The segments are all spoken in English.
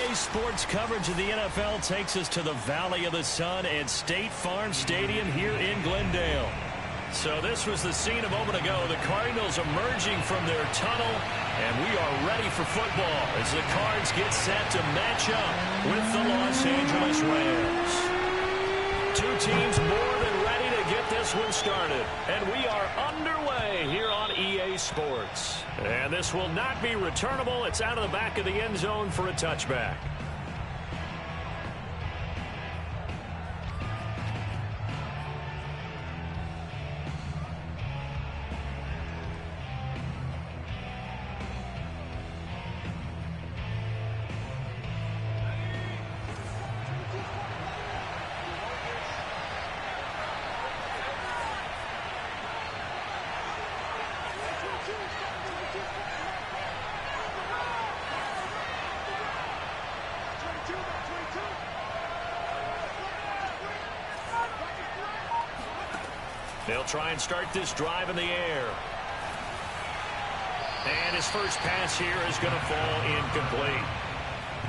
EA Sports coverage of the NFL takes us to the Valley of the Sun at State Farm Stadium here in Glendale. So this was the scene a moment ago. The Cardinals emerging from their tunnel, and we are ready for football as the Cards get set to match up with the Los Angeles Rams. Two teams more than ready to get this one started, and we are underway here on EA Sports. And this will not be returnable. It's out of the back of the end zone for a touchback. They'll try and start this drive in the air. And his first pass here is going to fall incomplete.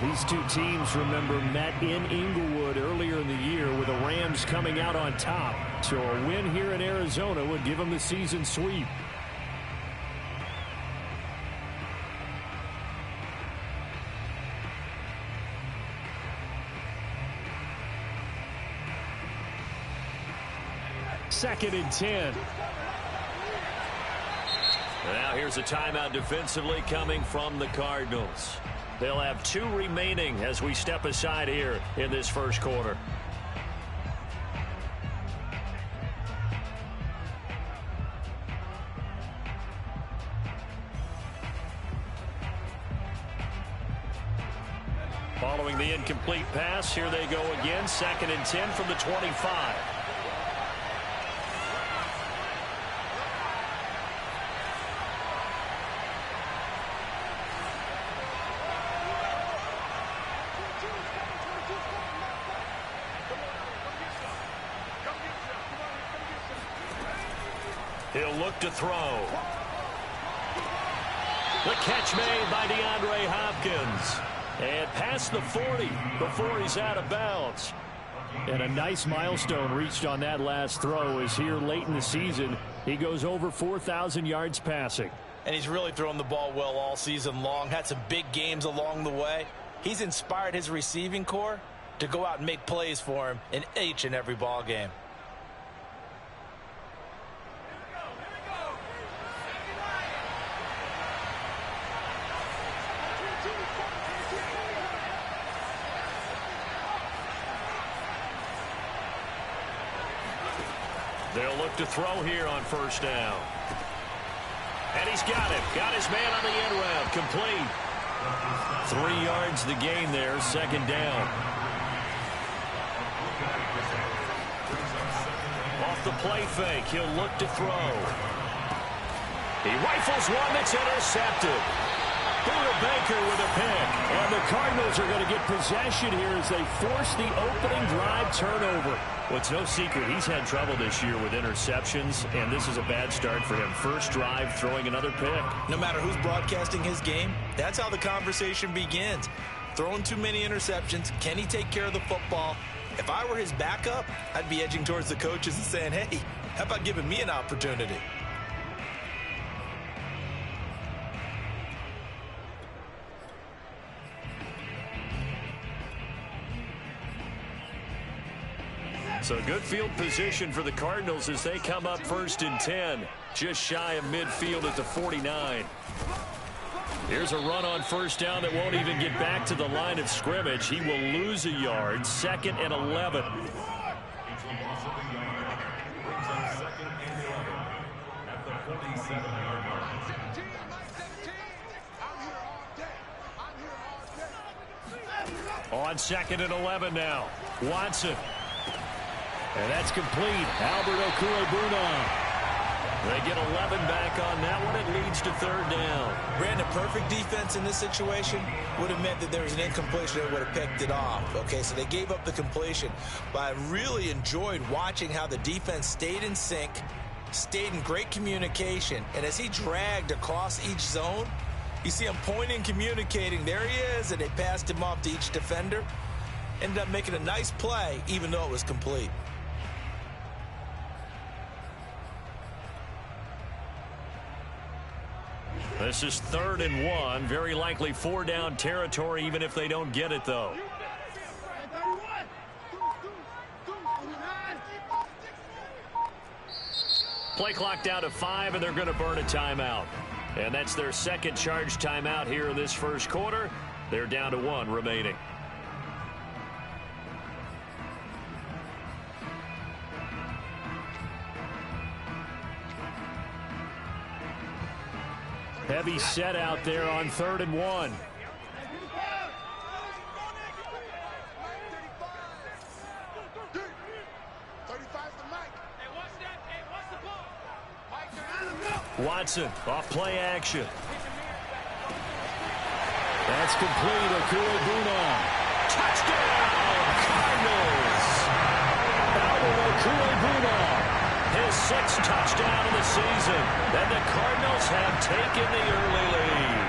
These two teams, remember, met in Inglewood earlier in the year with the Rams coming out on top. So a win here in Arizona would give them the season sweep. Second and 10. Now here's a timeout defensively coming from the Cardinals. They'll have two remaining as we step aside here in this first quarter. Following the incomplete pass, here they go again. Second and 10 from the 25. He'll look to throw. The catch made by DeAndre Hopkins. And past the 40 before he's out of bounds. And a nice milestone reached on that last throw as here late in the season, he goes over 4,000 yards passing. And he's really thrown the ball well all season long. Had some big games along the way. He's inspired his receiving corps to go out and make plays for him in each and every ball game. They'll look to throw here on first down. And he's got it. Got his man on the end route. Complete. 3 yards the gain there. Second down. Off the play fake. He'll look to throw. He rifles one that's intercepted. Buda Baker with a pick. And the Cardinals are going to get possession here as they force the opening drive turnover. Well, it's no secret he's had trouble this year with interceptions, and this is a bad start for him. First drive, throwing another pick. No matter who's broadcasting his game, that's how the conversation begins. Throwing too many interceptions, can he take care of the football? If I were his backup, I'd be edging towards the coaches and saying, hey, how about giving me an opportunity? So good field position for the Cardinals as they come up first and 10. Just shy of midfield at the 49. Here's a run on first down that won't even get back to the line of scrimmage. He will lose a yard. Second and 11. On second and 11 now. Watson. And that's complete. Albert Okwuegbunam. They get 11 back on that one. It leads to third down. Brandon, perfect defense in this situation would have meant that there was an incompletion that would have picked it off. Okay, so they gave up the completion. But I really enjoyed watching how the defense stayed in sync, stayed in great communication, and as he dragged across each zone, You see him pointing, communicating. There he is, and they passed him off to each defender. Ended up making a nice play, even though it was complete. This is 3rd and 1. Very likely 4-down territory, even if they don't get it, though. Play clock down to 5, and they're going to burn a timeout. And that's their second charge timeout here in this first quarter. They're down to 1 remaining. Heavy set out there on 3rd and 1. Watson off play action. That's complete. Okue-Buna. Touchdown, Cardinals. Alvin Okue-Buna. His 6th touchdown of the season. And the Cardinals have taken the early lead.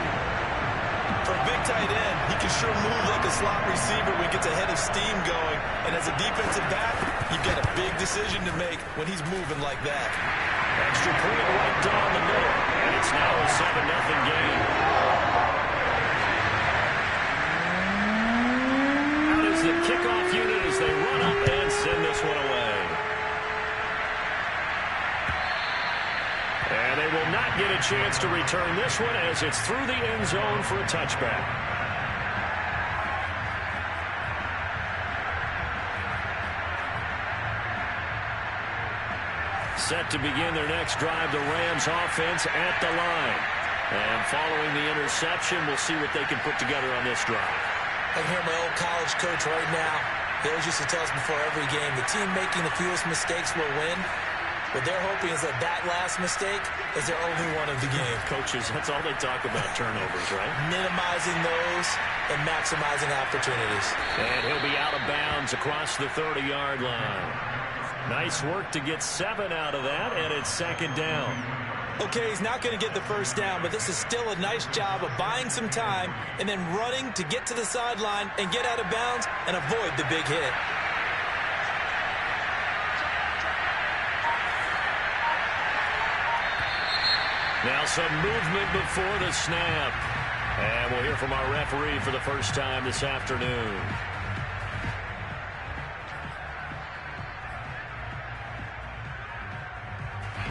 For a big tight end, he can sure move like a slot receiver when he gets a head of steam going. And as a defensive back, you've got a big decision to make when he's moving like that. Extra point right down the middle. And it's now a 7-0 game. Out is the kickoff unit as they run up and send this one away. And they will not get a chance to return this one as it's through the end zone for a touchback. Set to begin their next drive, the Rams offense at the line. And following the interception, we'll see what they can put together on this drive. I can hear my old college coach right now. He always used to tell us before every game, the team making the fewest mistakes will win. What they're hoping is that that last mistake is their only one of the game. Coaches, that's all they talk about, turnovers, right? Minimizing those and maximizing opportunities. And he'll be out of bounds across the 30-yard line. Nice work to get 7 out of that, and it's 2nd down. Okay, he's not going to get the first down, but this is still a nice job of buying some time and then running to get to the sideline and get out of bounds and avoid the big hit. Now some movement before the snap. And we'll hear from our referee for the first time this afternoon.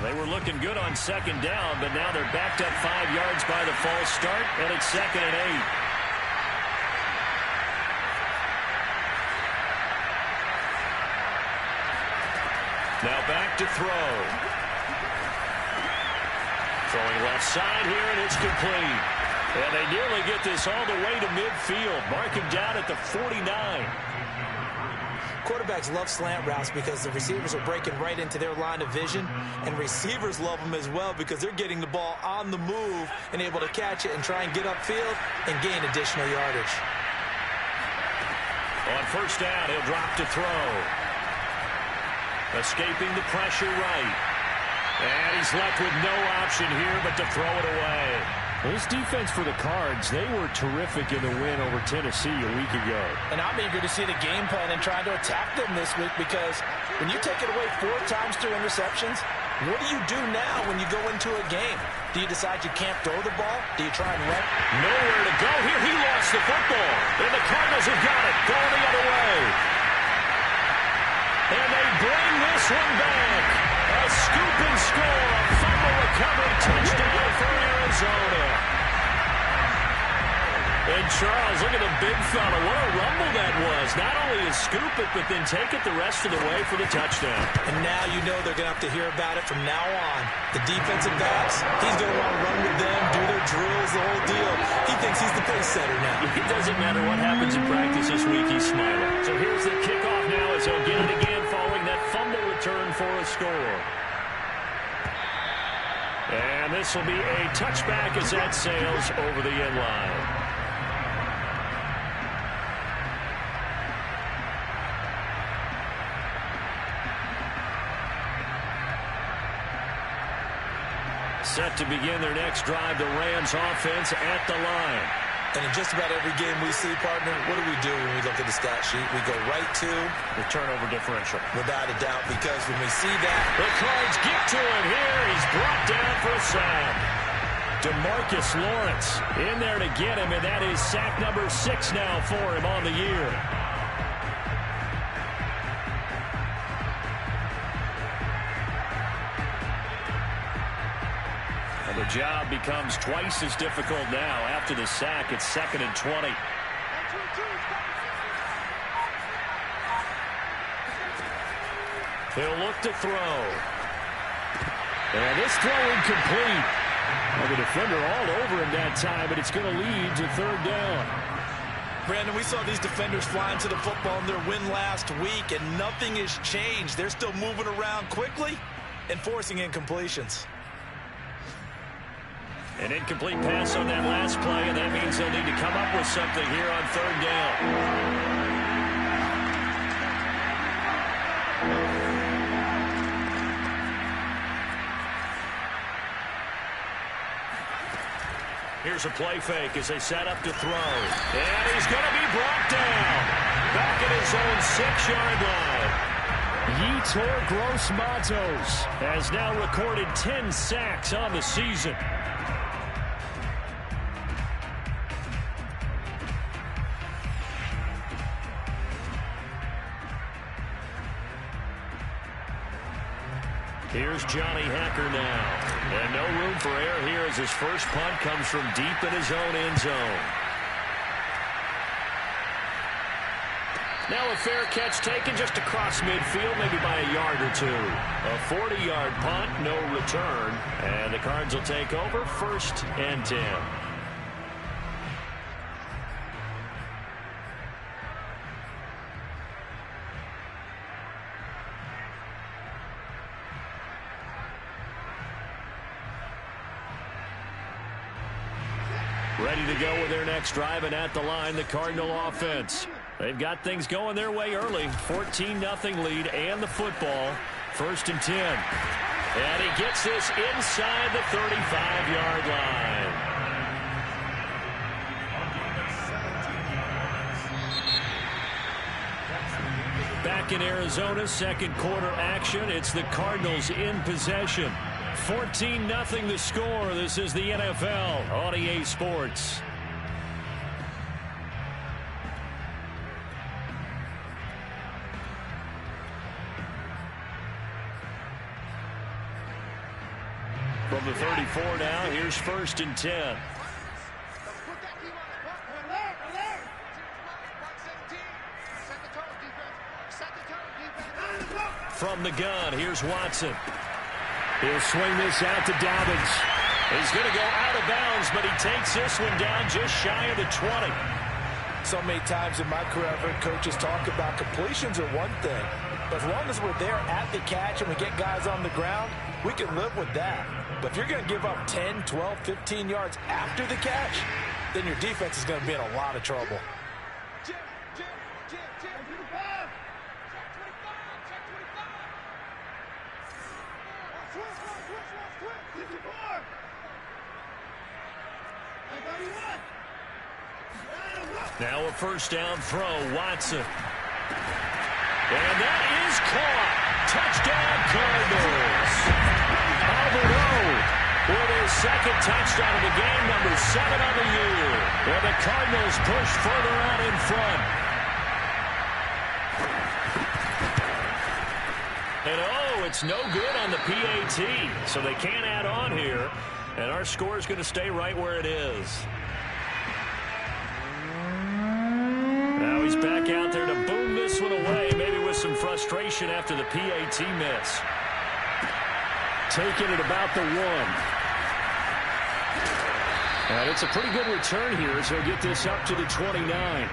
They were looking good on 2nd down, but now they're backed up 5 yards by the false start, and it's 2nd and 8. Now back to throw. Throwing left side here, and it's complete. And they nearly get this all the way to midfield. Mark him down at the 49. Quarterbacks love slant routes because the receivers are breaking right into their line of vision, and receivers love them as well because they're getting the ball on the move and able to catch it and try and get upfield and gain additional yardage. On 1st down, he'll drop to throw. Escaping the pressure right. And he's left with no option here but to throw it away. Well, this defense for the Cards, they were terrific in the win over Tennessee a week ago. And I'm eager to see the game plan and trying to attack them this week because when you take it away 4 times through interceptions, what do you do now when you go into a game? Do you decide you can't throw the ball? Do you try and run? Nowhere to go here. He lost the football. And the Cardinals have got it. Going the other way. And they bring this one back. A scoop and score. A fumble recovery touchdown for Arizona. And Charles, look at the big fella. What a rumble that was. Not only to scoop it, but then take it the rest of the way for the touchdown. And now you know they're going to have to hear about it from now on. The defensive backs, he's going to want to run with them, do their drills, the whole deal. He thinks he's the pace setter now. It doesn't matter what happens in practice this week, he's smiling. So here's the kickoff now as he'll get it again following that fumble return for a score. And this will be a touchback as that sails over the end line. Set to begin their next drive, the Rams offense at the line. And in just about every game we see, partner, what do we do when we look at the stat sheet? We go right to the turnover differential. Without a doubt, because when we see that, the Cards get to him here. He's brought down for a sack. DeMarcus Lawrence in there to get him, and that is sack number 6 now for him on the year. The job becomes twice as difficult now after the sack. It's 2nd and 20. He'll look to throw. And this throw incomplete. Well, the defender all over him that time, but it's going to lead to 3rd down. Brandon, we saw these defenders flying to the football in their win last week, and nothing has changed. They're still moving around quickly and forcing incompletions. An incomplete pass on that last play, and that means they'll need to come up with something here on 3rd down. Here's a play fake as they set up to throw. And he's going to be brought down. Back at his own 6-yard line. Yetur Gross-Matos has now recorded 10 sacks on the season. Here's Johnny Hacker now. And no room for error here as his first punt comes from deep in his own end zone. Now a fair catch taken just across midfield, maybe by a yard or two. A 40-yard punt, no return. And the Cards will take over 1st and 10. Ready to go with their next drive, and at the line, the Cardinal offense. They've got things going their way early. 14-0 lead and the football. 1st and 10. And he gets this inside the 35-yard line. Back in Arizona, 2nd quarter action. It's the Cardinals in possession. 14-0 the score. This is the NFL on EA Sports. From the 34 now, here's 1st and 10. From the gun, here's Watson. He'll swing this out to Dobbins. He's going to go out of bounds, but he takes this one down just shy of the 20. So many times in my career, I've heard coaches talk about completions are one thing. But as long as we're there at the catch and we get guys on the ground, we can live with that. But if you're going to give up 10, 12, 15 yards after the catch, then your defense is going to be in a lot of trouble. Now a 1st down throw, Watson. And that is caught. Touchdown, Cardinals. Alvaro with his 2nd touchdown of the game, number 7 on the year. And the Cardinals push further out in front. And it's no good on the PAT, so they can't add on here. And our score is going to stay right where it is. Now he's back out there to boom this one away, maybe with some frustration after the PAT miss. Taking it about the 1. And it's a pretty good return here as he'll get this up to the 29.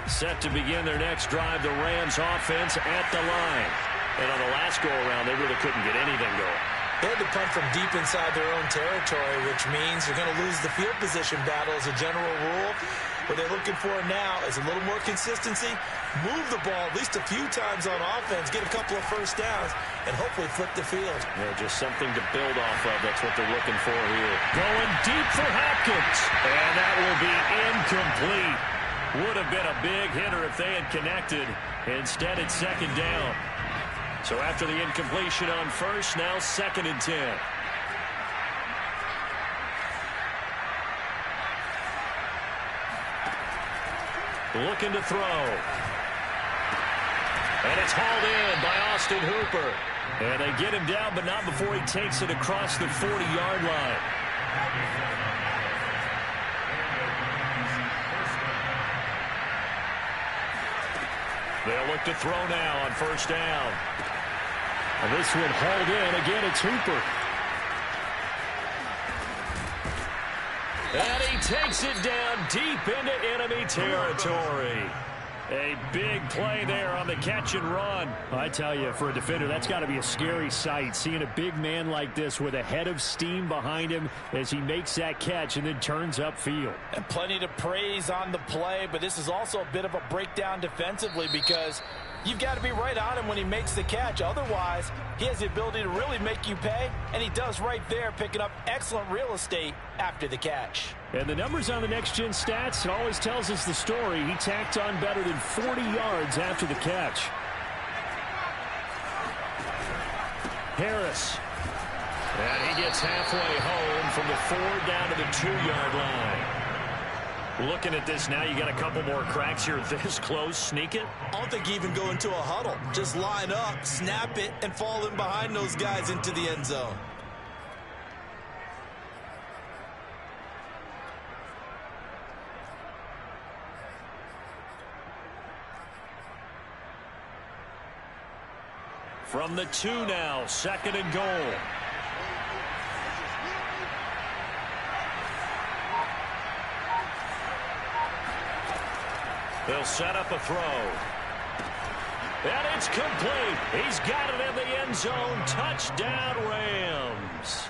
Set to begin their next drive, the Rams offense at the line. And on the last go-around, they really couldn't get anything going. They had to punt from deep inside their own territory, which means you're going to lose the field position battle as a general rule. What they're looking for now is a little more consistency, move the ball at least a few times on offense, get a couple of first downs, and hopefully flip the field. Yeah, just something to build off of. That's what they're looking for here. Going deep for Hopkins. And that will be incomplete. Would have been a big hitter if they had connected. Instead, it's second down. So after the incompletion on first, now 2nd and 10. Looking to throw. And it's hauled in by Austin Hooper. And they get him down, but not before he takes it across the 40-yard line. They'll look to throw now on first down. And this one hauled in. Again, it's Hooper. And he takes it down deep into enemy territory. A big play there on the catch and run. I tell you, for a defender, that's got to be a scary sight, seeing a big man like this with a head of steam behind him as he makes that catch and then turns upfield. And plenty to praise on the play, but this is also a bit of a breakdown defensively because you've got to be right on him when he makes the catch. Otherwise, he has the ability to really make you pay, and he does right there, picking up excellent real estate after the catch. And the numbers on the next-gen stats, it always tells us the story. He tacked on better than 40 yards after the catch. Harris. And he gets halfway home from the 4 down to the 2-yard line. Looking at this now, you got a couple more cracks here this close. Sneak it. I don't think you even go into a huddle. Just line up, snap it, and fall in behind those guys into the end zone. From the 2 now, 2nd and goal. They'll set up a throw. And it's complete. He's got it in the end zone. Touchdown, Rams.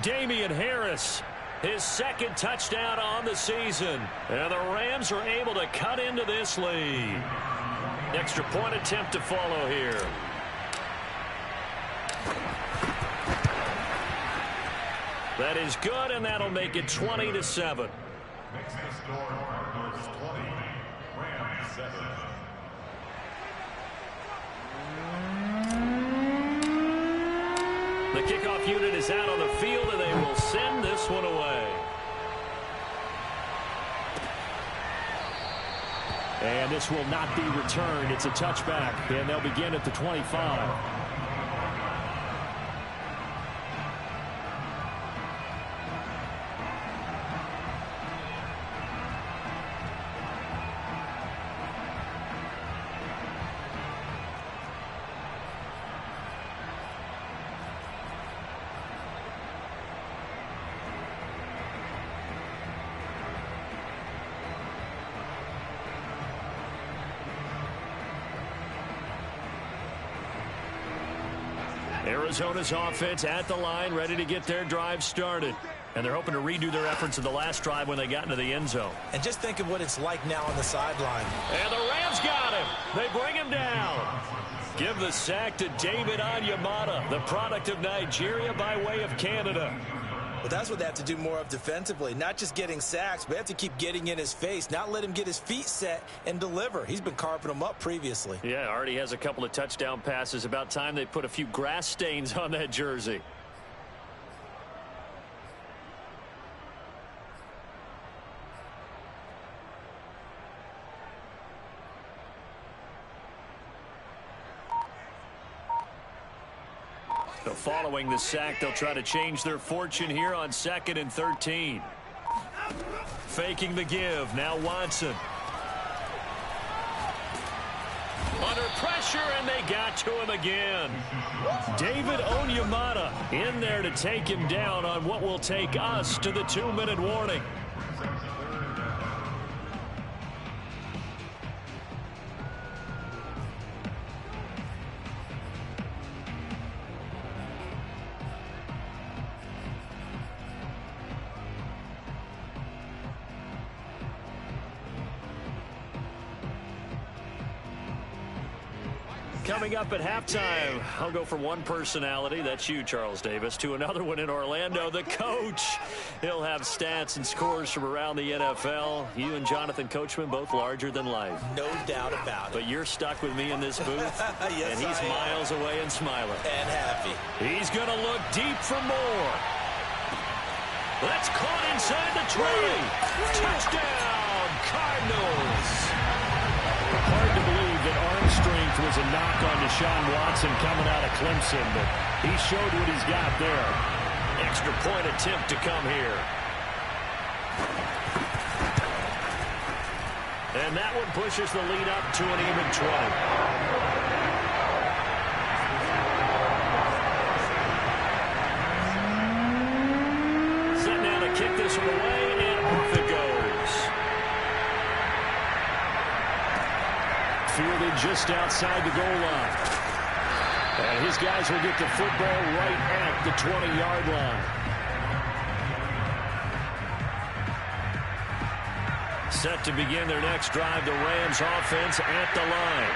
Damian Harris, his 2nd touchdown on the season. And the Rams are able to cut into this lead. Extra point attempt to follow here. That is good, and that'll make it 20-7. Makes the score Cardinals 20, Rams 7. The kickoff unit is out on the field, and they will send this one away. And this will not be returned. It's a touchback, and they'll begin at the 25. Arizona's offense at the line, ready to get their drive started. And they're hoping to redo their efforts in the last drive when they got into the end zone. And just think of what it's like now on the sideline. And the Rams got him. They bring him down. Give the sack to David Onyemata, the product of Nigeria by way of Canada. But that's what they have to do more of defensively. Not just getting sacks, but they have to keep getting in his face. Not let him get his feet set and deliver. He's been carving them up previously. Yeah, already has a couple of touchdown passes. About time they put a few grass stains on that jersey. So following the sack, they'll try to change their fortune here on 2nd and 13. Faking the give. Now Watson. Under pressure, and they got to him again. David Onyemata in there to take him down on what will take us to the 2-minute warning. Coming up at halftime, I'll go from one personality, that's you, Charles Davis, to another one in Orlando, the coach. He'll have stats and scores from around the NFL. You and Jonathan Coachman, both larger than life. No doubt about it. But you're stuck with me in this booth, yes, and he's miles away and smiling. And happy. He's going to look deep for more. That's caught inside the 20. Touchdown, Cardinals. Hard to believe that arm strength was a knock on Deshaun Watson coming out of Clemson, but he showed what he's got there. Extra point attempt to come here. And that one pushes the lead up to an even 20. Set now to kick this one away, and off it goes. Fielded just outside the goal line. And his guys will get the football right at the 20-yard line. Set to begin their next drive, the Rams offense at the line.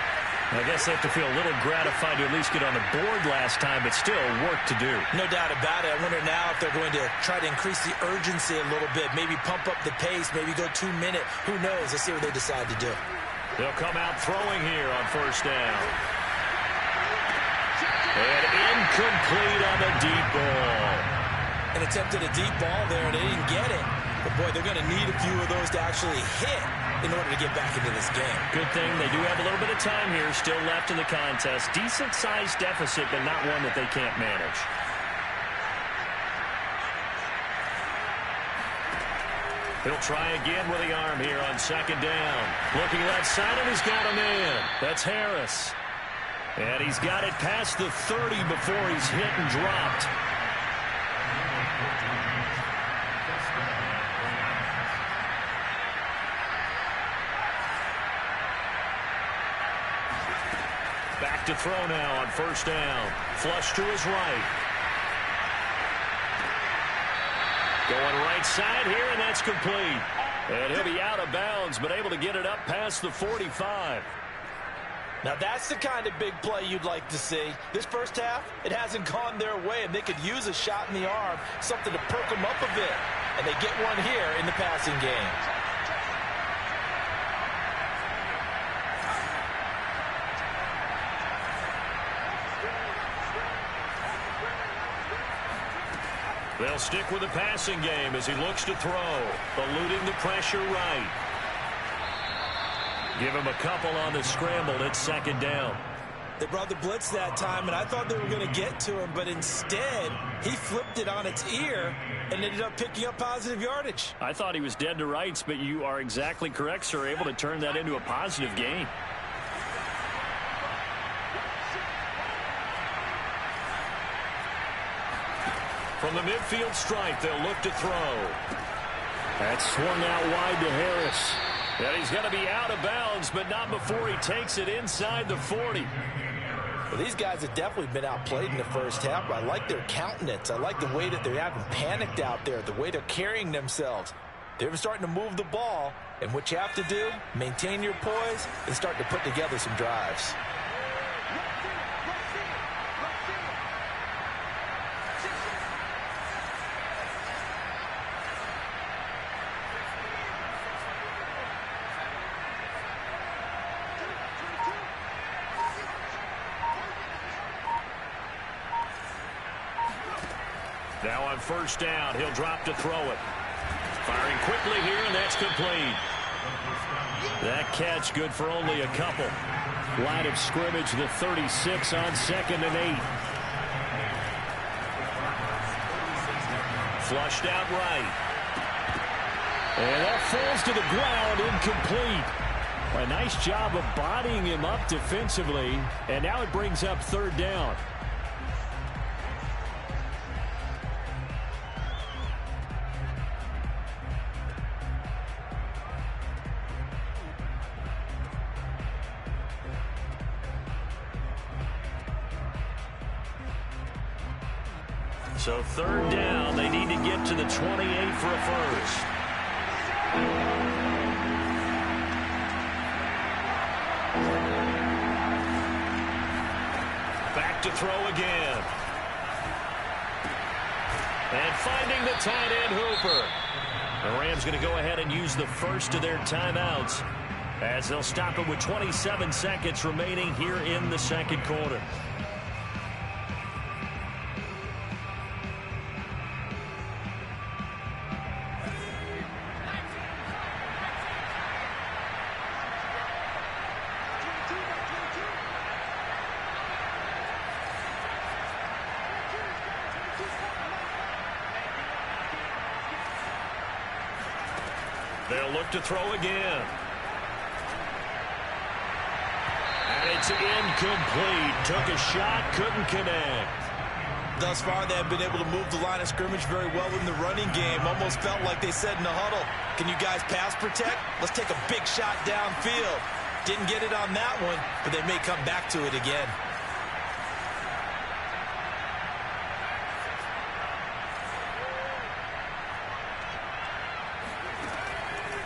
I guess they have to feel a little gratified to at least get on the board last time, but still work to do. No doubt about it. I wonder now if they're going to try to increase the urgency a little bit, maybe pump up the pace, maybe go 2-minute. Who knows? Let's see what they decide to do. They'll come out throwing here on first down. And incomplete on the deep ball. An attempt at a deep ball there, and they didn't get it. But, boy, they're going to need a few of those to actually hit in order to get back into this game. Good thing they do have a little bit of time here still left in the contest. Decent-sized deficit, but not one that they can't manage. He'll try again with the arm here on second down. Looking left side, and he's got a man. That's Harris. And he's got it past the 30 before he's hit and dropped. Back to throw now on first down. Flush to his right. Going right side here, and that's complete. And he'll be out of bounds, but able to get it up past the 45. Now that's the kind of big play you'd like to see. This first half, it hasn't gone their way, and they could use a shot in the arm, something to perk them up a bit. And they get one here in the passing game. They'll stick with the passing game as he looks to throw, eluding the pressure right. Give him a couple on the scramble. It's second down. They brought the blitz that time, and I thought they were going to get to him, but instead, he flipped it on its ear and ended up picking up positive yardage. I thought he was dead to rights, but you are exactly correct, sir. Able to turn that into a positive gain. From the midfield stripe, they'll look to throw. That's swung out wide to Harris. And he's going to be out of bounds, but not before he takes it inside the 40. Well, these guys have definitely been outplayed in the first half. I like their countenance. I like the way that they haven't panicked out there, the way they're carrying themselves. They're starting to move the ball, and what you have to do, maintain your poise and start to put together some drives. Now on first down, he'll drop to throw it. Firing quickly here, and that's complete. That catch good for only a couple. Line of scrimmage, the 36 on 2nd and 8. Flushed out right. And that falls to the ground, incomplete. A nice job of bodying him up defensively, and now it brings up third down. So third down, they need to get to the 28 for a first. to throw again. And finding the tight end Hooper. The Rams going to go ahead and use the first of their timeouts as they'll stop it with 27 seconds remaining here in the second quarter. They'll look to throw again. And it's incomplete. Took a shot, couldn't connect. Thus far, they have been able to move the line of scrimmage very well in the running game. Almost felt like they said in the huddle, can you guys pass protect? Let's take a big shot downfield. Didn't get it on that one, but they may come back to it again.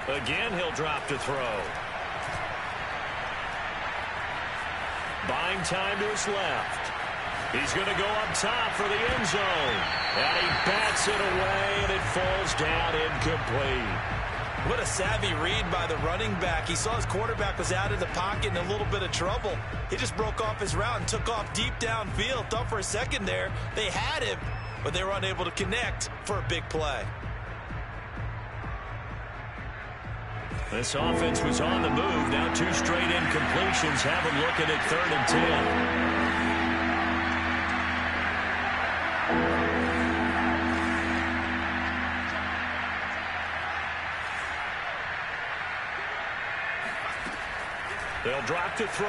Again, he'll drop to throw. Buying time to his left. He's going to go up top for the end zone. And he bats it away, and it falls down incomplete. What a savvy read by the running back. He saw his quarterback was out of the pocket in a little bit of trouble. He just broke off his route and took off deep downfield. Thought for a second there they had him, but they were unable to connect for a big play. This offense was on the move. Now 2 straight incompletions. Have them looking at 3rd and 10. They'll drop to throw.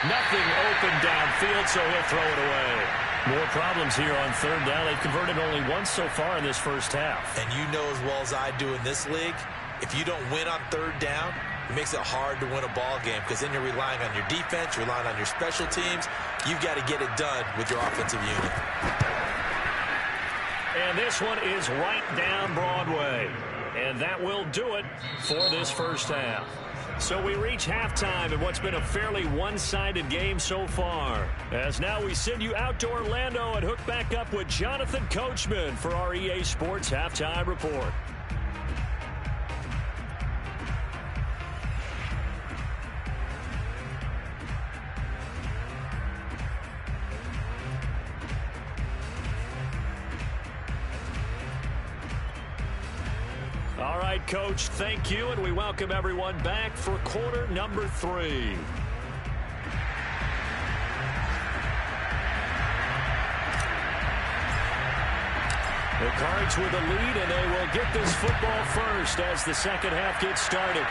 Nothing open downfield, so he'll throw it away. More problems here on 3rd down. They've converted only once so far in this first half. And you know as well as I do in this league, if you don't win on 3rd down, it makes it hard to win a ball game because then you're relying on your defense, you're relying on your special teams. You've got to get it done with your offensive unit. And this one is right down Broadway. And that will do it for this first half. So we reach halftime in what's been a fairly one-sided game so far. As now we send you out to Orlando and hook back up with Jonathan Coachman for our EA Sports Halftime Report. All right, Coach, thank you, and we welcome everyone back for quarter number 3. The Cards with a lead, and they will get this football first as the second half gets started.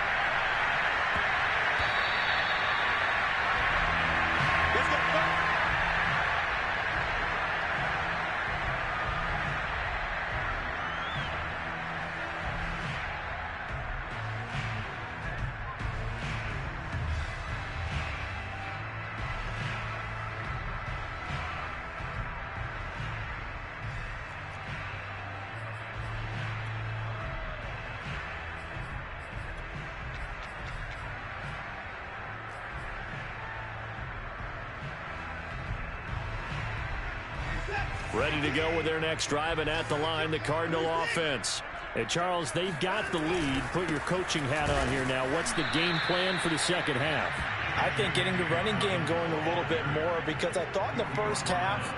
Ready to go with their next drive, and at the line, the Cardinal offense. And Charles, they've got the lead. Put your coaching hat on here now. What's the game plan for the second half? I think getting the running game going a little bit more, because I thought in the first half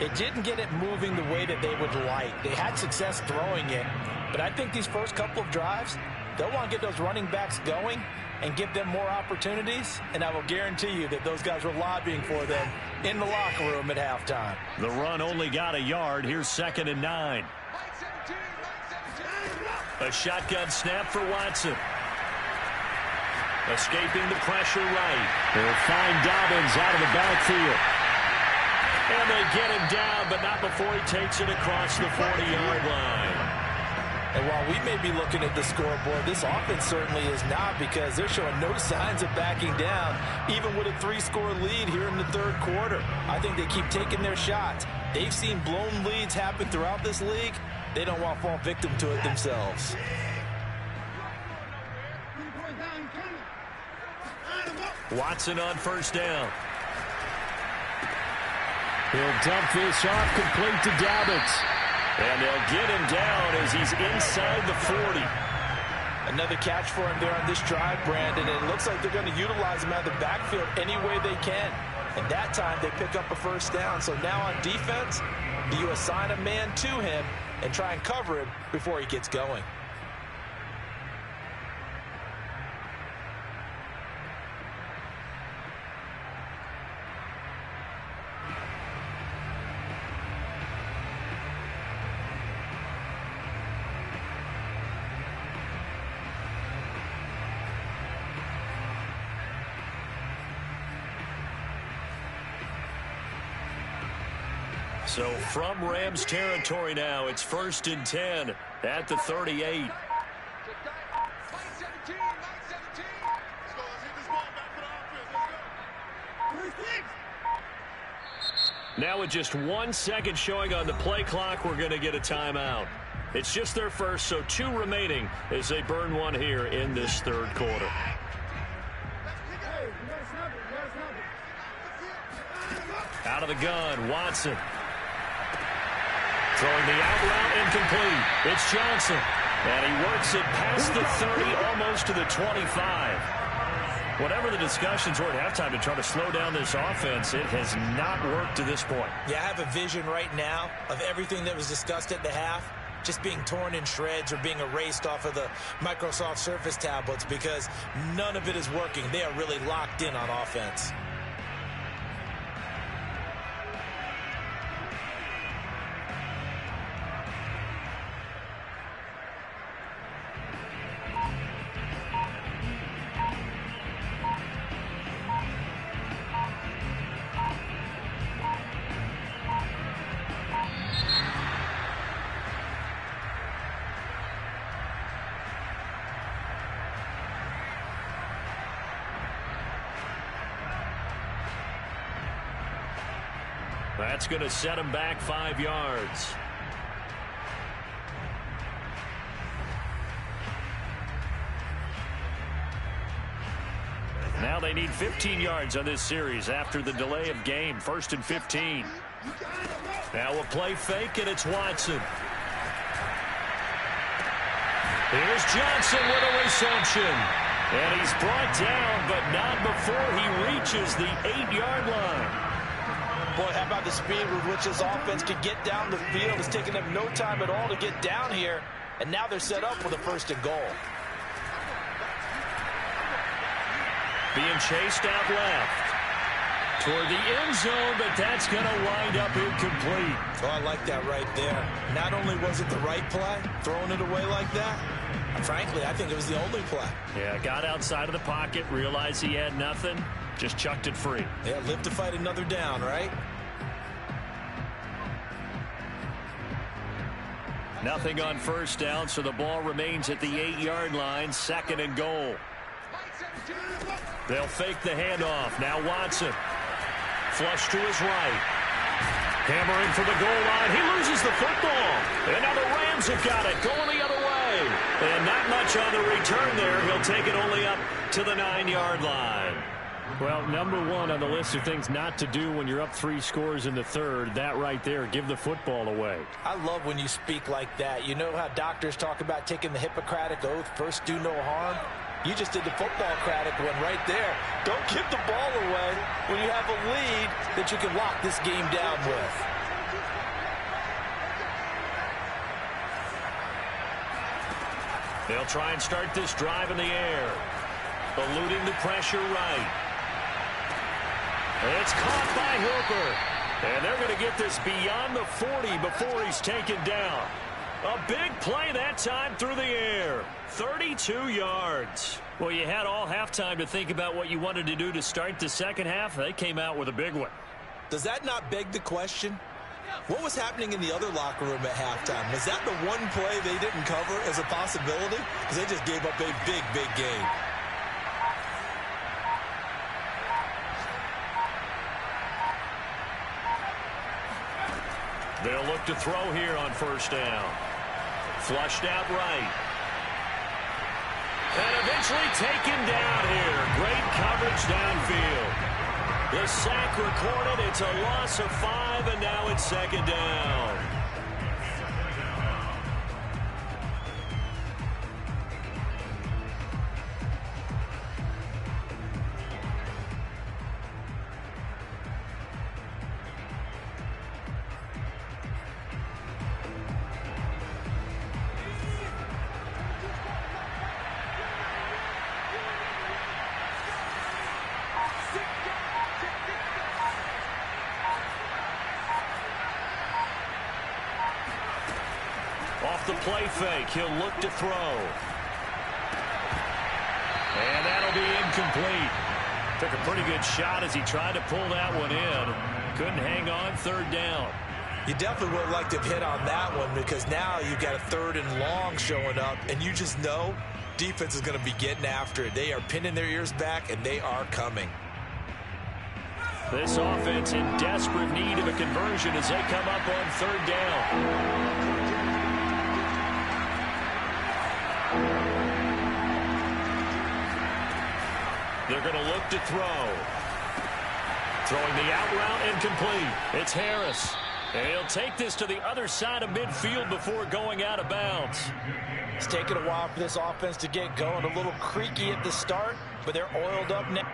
it didn't get it moving the way that they would like. They had success throwing it, but I think these first couple of drives, they'll want to get those running backs going and give them more opportunities, and I will guarantee you that those guys were lobbying for them in the locker room at halftime. The run only got a yard. Here's 2nd and 9. A shotgun snap for Watson. Escaping the pressure right. They'll find Dobbins out of the backfield. And they get him down, but not before he takes it across the 40-yard line. And while we may be looking at the scoreboard, this offense certainly is not, because they're showing no signs of backing down, even with a 3-score lead here in the third quarter. I think they keep taking their shots. They've seen blown leads happen throughout this league. They don't want to fall victim to it themselves. Watson on first down. He'll dump this off complete to Dobbins. And they'll get him down as he's inside the 40. Another catch for him there on this drive, Brandon. And it looks like they're going to utilize him out of the backfield any way they can. And that time they pick up a first down. So now on defense, do you assign a man to him and try and cover him before he gets going? So from Rams territory now, it's 1st and 10 at the 38. Now with just 1 second showing on the play clock, we're going to get a timeout. It's just their first, so 2 remaining as they burn one here in this third quarter. Out of the gun, Watson. Throwing the out route incomplete. It's Johnson. And he works it past the 30, almost to the 25. Whatever the discussions were at halftime to try to slow down this offense, it has not worked to this point. Yeah, I have a vision right now of everything that was discussed at the half just being torn in shreds or being erased off of the Microsoft Surface tablets because none of it is working. They are really locked in on offense. That's going to set him back 5 yards. Now they need 15 yards on this series after the delay of game. 1st and 15. Now a play fake, and it's Watson. Here's Johnson with a reception. And he's brought down, but not before he reaches the 8-yard line. Boy, how about the speed with which this offense could get down the field? It's taken them no time at all to get down here. And now they're set up with a 1st and goal. Being chased out left. Toward the end zone, but that's going to wind up incomplete. Oh, I like that right there. Not only was it the right play, throwing it away like that, frankly, I think it was the only play. Yeah, got outside of the pocket, realized he had nothing, just chucked it free. Yeah, live to fight another down, right? Nothing on first down, so the ball remains at the 8-yard line, 2nd and goal. They'll fake the handoff. Now Watson. Flush to his right. Hammering for the goal line. He loses the football. And now the Rams have got it. Going the other way. And not much on the return there. He'll take it only up to the 9-yard line. Well, number 1 on the list of things not to do when you're up 3 scores in the third. That right there, give the football away. I love when you speak like that. You know how doctors talk about taking the Hippocratic Oath, first do no harm? You just did the football-cratic one right there. Don't give the ball away when you have a lead that you can lock this game down with. They'll try and start this drive in the air. Eluding the pressure right. It's caught by Hooper. And they're going to get this beyond the 40 before he's taken down. A big play that time through the air. 32 yards. Well, you had all halftime to think about what you wanted to do to start the second half. They came out with a big one. Does that not beg the question? What was happening in the other locker room at halftime? Was that the one play they didn't cover as a possibility? Because they just gave up a big, big game. They'll look to throw here on first down. Flushed out right. And eventually taken down here. Great coverage downfield. The sack recorded. It's a loss of 5, and now it's second down. Off the play fake, he'll look to throw. And that'll be incomplete. Took a pretty good shot as he tried to pull that one in. Couldn't hang on, third down. You definitely would have liked to have hit on that one because now you've got a third and long showing up, and you just know defense is going to be getting after it. They are pinning their ears back, and they are coming. This offense in desperate need of a conversion as they come up on third down. They're going to look to throw. Throwing the out route incomplete. It's Harris. And he'll take this to the other side of midfield before going out of bounds. It's taken a while for this offense to get going. A little creaky at the start, but they're oiled up now.